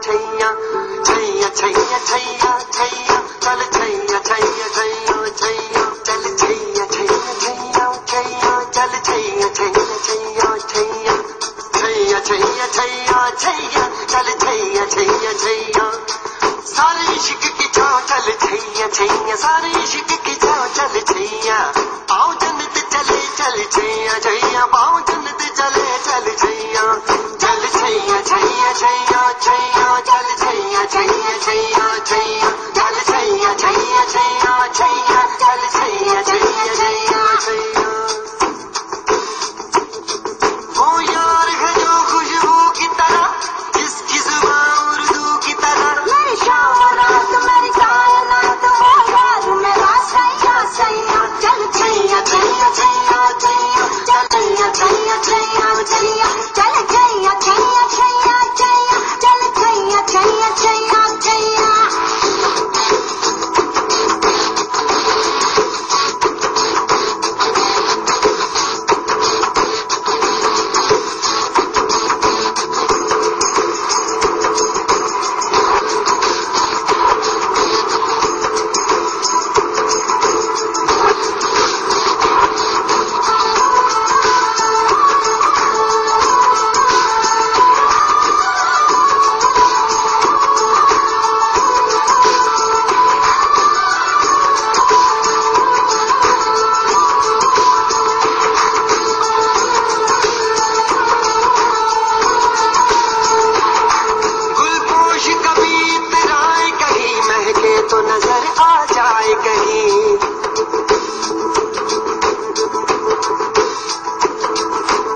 छैया छैया छैया छैया छैया चल छैया छैया छैया छैया चल छैया छैया छैया छैया चल छैया छैया छैया छैया छैया छैया छैया छैया चल छैया छैया छैया सारे इश्क की छाँव चल छैया छैया सारे इश्क की छाँव चल छैया आओ जन्नत चले चल छैया छैया पाओ जन्नत चले चल छैया चल छैया छैया छैया छैया चल छैया छैया छैया छैया चल छैया छैया छैया छैया चल छैया छैया छैया छैया वो यार है जो खुशबू की तरह जिसकी जुबान उर्दू की तरह मेरी शाम रात मेरी कायनात वो यार मेरा सैया सैया चल छैया छैया छैया छैया चल छैया छैया छैया छैया चल छैया छैया छैया छैया चल छैया छैया छैया छैया तो नजर आ जाए कहीं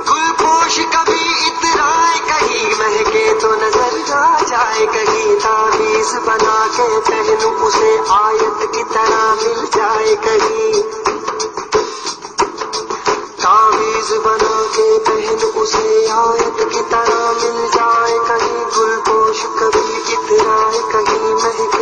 गुलपोश कभी इतराए कहीं महके तो नजर आ जाए कहीं तावीज बना के पहनूं उसे आयत की तरह मिल जाए कहीं तावीज बना के पहनूं उसे आयत की तरह मिल जाए कहीं गुलपोश कभी इतराए कहीं महके